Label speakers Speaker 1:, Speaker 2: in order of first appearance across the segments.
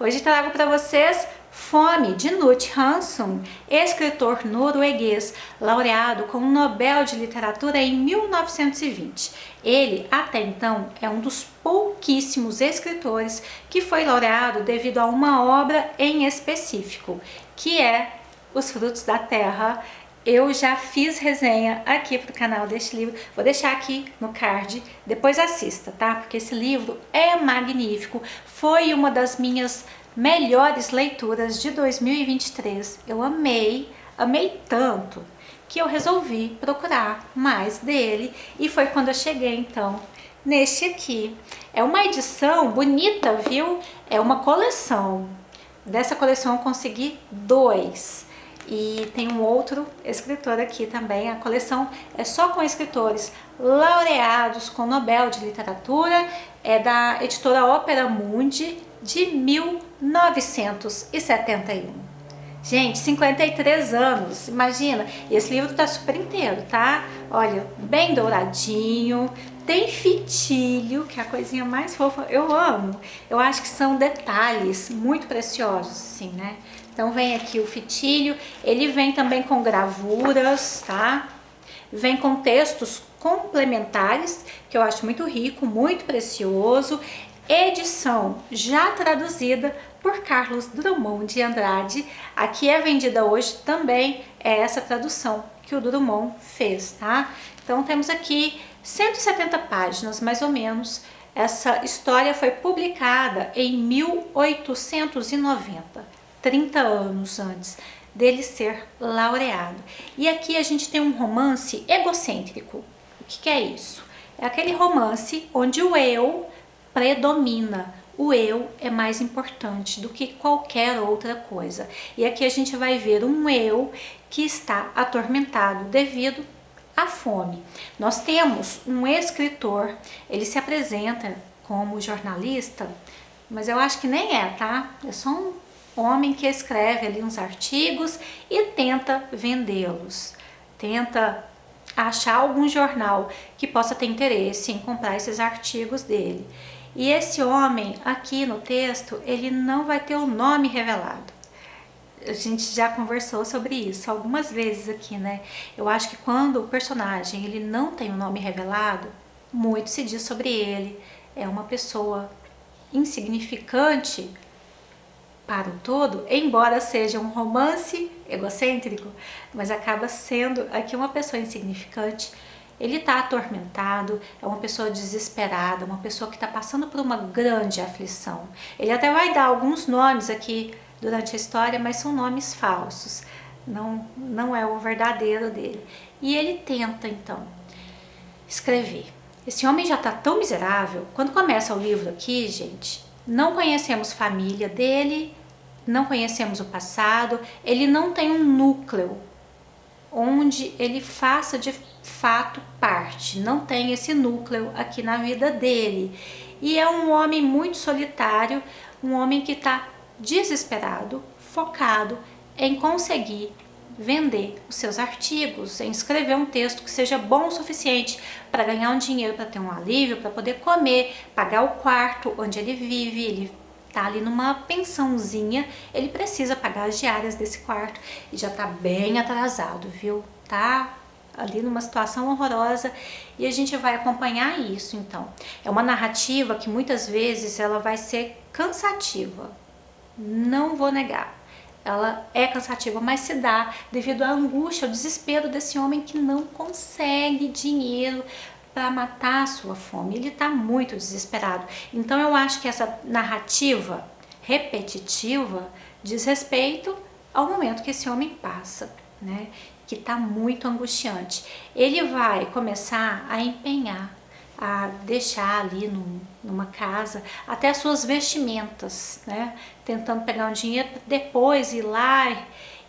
Speaker 1: Hoje trago para vocês Fome, de Knut Hamsun, escritor norueguês, laureado com o Nobel de Literatura em 1920. Ele, até então, é um dos pouquíssimos escritores que foi laureado devido a uma obra em específico, que é Os Frutos da Terra. Eu já fiz resenha aqui pro canal deste livro, vou deixar aqui no card, depois assista, tá? Porque esse livro é magnífico, foi uma das minhas melhores leituras de 2023. Eu amei tanto que eu resolvi procurar mais dele e foi quando eu cheguei então neste aqui. É uma edição bonita, viu? É uma coleção. Dessa coleção eu consegui 2. E tem um outro escritor aqui também. A coleção é só com escritores laureados com Nobel de Literatura. É da editora Opera Mundi, de 1971. Gente, 53 anos, imagina. E esse livro tá super inteiro, tá? Olha, bem douradinho. Tem fitilho, que é a coisinha mais fofa. Eu amo. Eu acho que são detalhes muito preciosos, assim, né? Então vem aqui o fitilho. Ele vem também com gravuras, tá? Vem com textos complementares, que eu acho muito rico, muito precioso. Edição já traduzida por Carlos Drummond de Andrade. Aqui é vendida hoje também é essa tradução que o Drummond fez, tá? Então temos aqui 170 páginas, mais ou menos. Essa história foi publicada em 1890, 30 anos antes dele ser laureado. E aqui a gente tem um romance egocêntrico. O que é isso? É aquele romance onde o eu predomina. O eu é mais importante do que qualquer outra coisa. E aqui a gente vai ver um eu que está atormentado devido à fome. Nós temos um escritor, ele se apresenta como jornalista, mas eu acho que nem é, tá? É só um homem que escreve ali uns artigos e tenta vendê-los. Tenta achar algum jornal que possa ter interesse em comprar esses artigos dele. E esse homem, aqui no texto, ele não vai ter o nome revelado. A gente já conversou sobre isso algumas vezes aqui, né? Eu acho que quando o personagem ele não tem o nome revelado, muito se diz sobre ele. É uma pessoa insignificante para o todo, embora seja um romance egocêntrico, mas acaba sendo aqui uma pessoa insignificante. Ele está atormentado, é uma pessoa desesperada, uma pessoa que está passando por uma grande aflição. Ele até vai dar alguns nomes aqui durante a história, mas são nomes falsos, não é o verdadeiro dele. E ele tenta então escrever. Esse homem já está tão miserável. Quando começa o livro aqui, gente, não conhecemos a família dele, não conhecemos o passado, ele não tem um núcleo onde ele faça de fato parte, não tem esse núcleo aqui na vida dele. E é um homem muito solitário, um homem que está desesperado, focado em conseguir vender os seus artigos, em escrever um texto que seja bom o suficiente para ganhar um dinheiro, para ter um alívio, para poder comer, pagar o quarto onde ele vive. Ele tá ali numa pensãozinha, ele precisa pagar as diárias desse quarto e já tá bem atrasado, viu? Tá ali numa situação horrorosa e a gente vai acompanhar isso. Então, é uma narrativa que muitas vezes ela vai ser cansativa, não vou negar. Ela é cansativa, mas se dá devido à angústia, ao desespero desse homem que não consegue dinheiro para matar a sua fome. Ele está muito desesperado. Então eu acho que essa narrativa repetitiva diz respeito ao momento que esse homem passa, né? Que está muito angustiante. Ele vai começar a empenhar, a deixar ali numa casa até as suas vestimentas, né? Tentando pegar um dinheiro, depois ir lá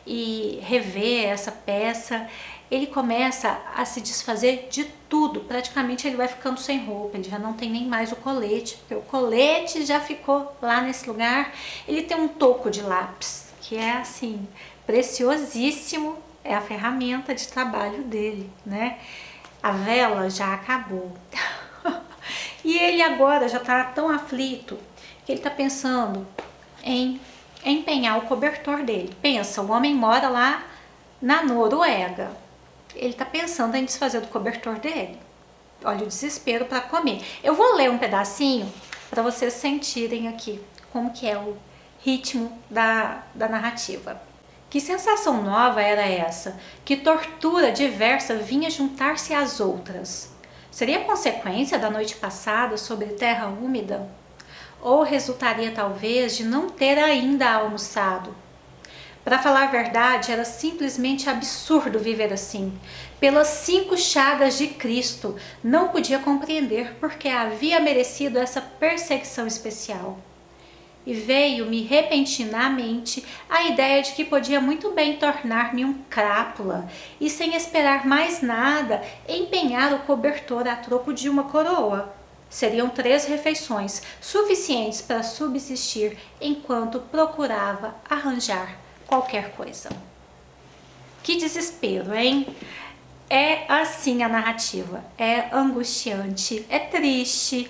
Speaker 1: e rever essa peça. Ele começa a se desfazer de tudo, praticamente ele vai ficando sem roupa, ele já não tem nem mais o colete, porque o colete já ficou lá nesse lugar. Ele tem um toco de lápis, que é assim, preciosíssimo, é a ferramenta de trabalho dele, né? A vela já acabou. E ele agora já está tão aflito que ele está pensando em empenhar o cobertor dele. Pensa, o homem mora lá na Noruega. Ele está pensando em desfazer do cobertor dele. Olha o desespero para comer. Eu vou ler um pedacinho para vocês sentirem aqui como que é o ritmo da narrativa. Que sensação nova era essa? Que tortura diversa vinha juntar-se às outras? Seria consequência da noite passada sobre terra úmida? Ou resultaria talvez de não ter ainda almoçado? Para falar a verdade, era simplesmente absurdo viver assim. Pelas 5 chagas de Cristo, não podia compreender por que havia merecido essa perseguição especial. E veio-me repentinamente a ideia de que podia muito bem tornar-me um crápula e, sem esperar mais nada, empenhar o cobertor a troco de uma coroa. Seriam 3 refeições, suficientes para subsistir enquanto procurava arranjar qualquer coisa. Que desespero, hein? É assim a narrativa, é angustiante, é triste,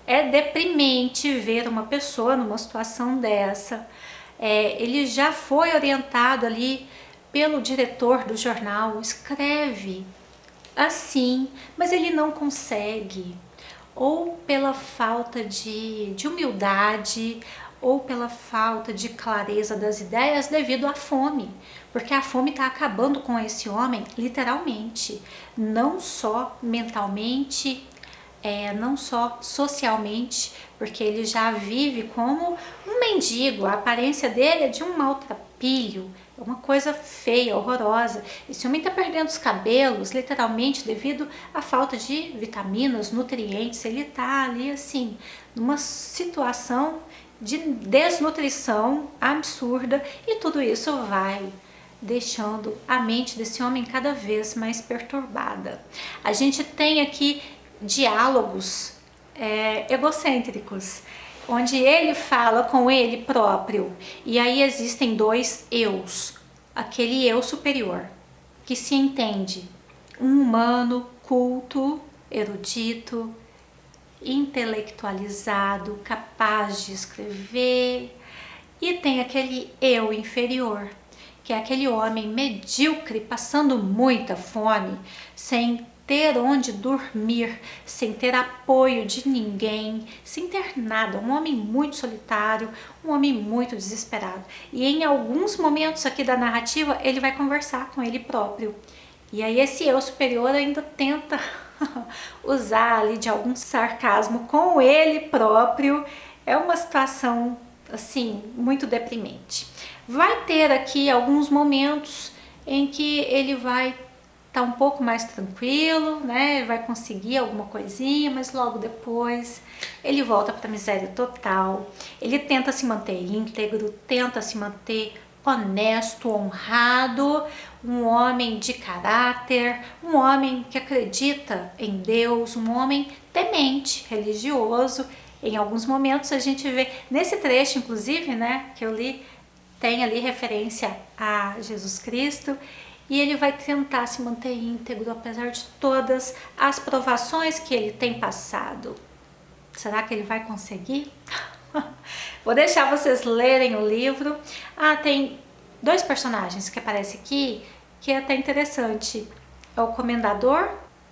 Speaker 1: é deprimente ver uma pessoa numa situação dessa. Ele já foi orientado ali pelo diretor do jornal, escreve assim, mas ele não consegue, ou pela falta de humildade, ou pela falta de clareza das ideias devido à fome, porque a fome está acabando com esse homem literalmente, não só mentalmente, não só socialmente, porque ele já vive como um mendigo, a aparência dele é de um maltrapilho, é uma coisa feia, horrorosa. Esse homem está perdendo os cabelos, literalmente, devido à falta de vitaminas, nutrientes. Ele está ali, assim, numa situação de desnutrição absurda, e tudo isso vai deixando a mente desse homem cada vez mais perturbada. A gente tem aqui diálogos egocêntricos, onde ele fala com ele próprio, e aí existem 2 eus. Aquele eu superior, que se entende um humano culto, erudito, intelectualizado, capaz de escrever, e tem aquele eu inferior, que é aquele homem medíocre, passando muita fome, sem ter onde dormir, sem ter apoio de ninguém, sem ter nada, um homem muito solitário, um homem muito desesperado. E em alguns momentos aqui da narrativa, ele vai conversar com ele próprio. E aí esse eu superior ainda tenta usar ali de algum sarcasmo com ele próprio. É uma situação, assim, muito deprimente. Vai ter aqui alguns momentos em que ele vai tá um pouco mais tranquilo, né? Vai conseguir alguma coisinha, mas logo depois ele volta para a miséria total. Ele tenta se manter íntegro, tenta se manter honesto, honrado, um homem de caráter, um homem que acredita em Deus, um homem temente, religioso. Em alguns momentos a gente vê, nesse trecho inclusive, né, que eu li, tem ali referência a Jesus Cristo. E ele vai tentar se manter íntegro, apesar de todas as provações que ele tem passado. Será que ele vai conseguir? Vou deixar vocês lerem o livro. Tem 2 personagens que aparecem aqui, que é até interessante. É o comendador,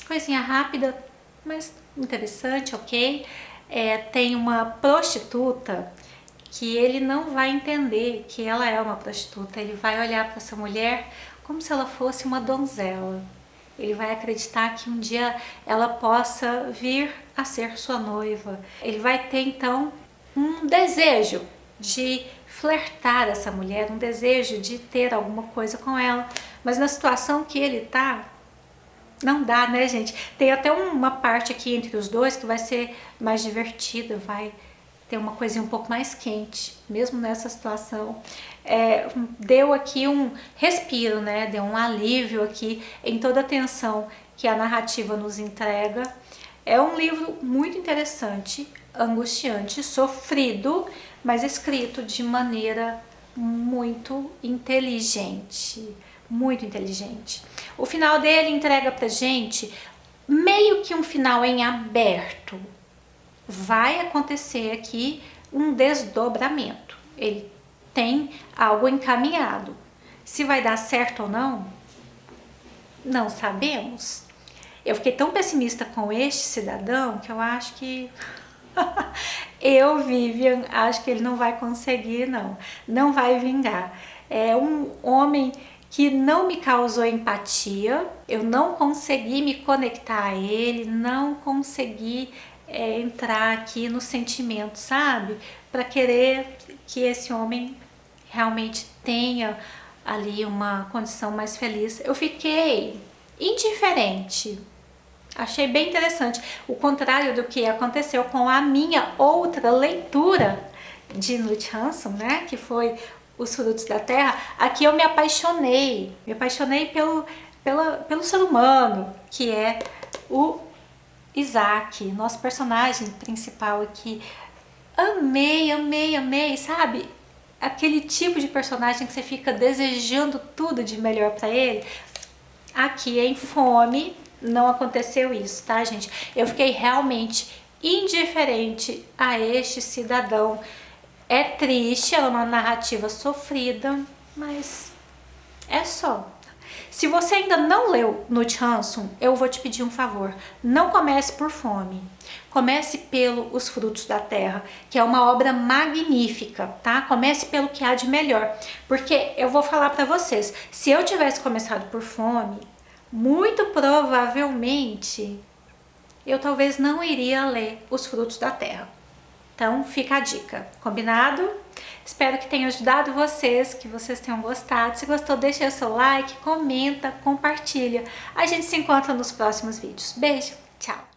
Speaker 1: coisinha rápida, mas interessante, ok? Tem uma prostituta, que ele não vai entender que ela é uma prostituta. Ele vai olhar para essa mulher como se ela fosse uma donzela. Ele vai acreditar que um dia ela possa vir a ser sua noiva. Ele vai ter então um desejo de flertar essa mulher, um desejo de ter alguma coisa com ela. Mas na situação que ele tá, não dá, né, gente? Tem até uma parte aqui entre os dois que vai ser mais divertida, vai ter uma coisinha um pouco mais quente, mesmo nessa situação. Deu aqui um respiro, né? Deu um alívio aqui em toda a tensão que a narrativa nos entrega. É um livro muito interessante, angustiante, sofrido, mas escrito de maneira muito inteligente, muito inteligente. O final dele entrega pra gente meio que um final em aberto. Vai acontecer aqui um desdobramento. Ele tem algo encaminhado. Se vai dar certo ou não, não sabemos. Eu fiquei tão pessimista com este cidadão que eu acho que Vivian, acho que ele não vai conseguir, não vai vingar. É um homem que não me causou empatia, eu não consegui me conectar a ele, não consegui entrar aqui no sentimento, sabe? Para querer que esse homem realmente tenha ali uma condição mais feliz. Eu fiquei indiferente. Achei bem interessante, o contrário do que aconteceu com a minha outra leitura de Knut Hamsun, né, que foi Os Frutos da Terra. Aqui eu me apaixonei pelo ser humano, que é o Isaac, nosso personagem principal aqui. Amei, amei, amei, sabe? Aquele tipo de personagem que você fica desejando tudo de melhor para ele. Aqui em Fome não aconteceu isso, tá, gente? Eu fiquei realmente indiferente a este cidadão. É triste, é uma narrativa sofrida, mas é só. Se você ainda não leu Knut Hamsun, eu vou te pedir um favor. Não comece por Fome. Comece pelo Os Frutos da Terra, que é uma obra magnífica, tá? Comece pelo que há de melhor. Porque eu vou falar pra vocês, se eu tivesse começado por Fome, muito provavelmente eu talvez não iria ler Os Frutos da Terra. Então fica a dica, combinado? Espero que tenha ajudado vocês, que vocês tenham gostado. Se gostou, deixa o seu like, comenta, compartilha. A gente se encontra nos próximos vídeos. Beijo, tchau!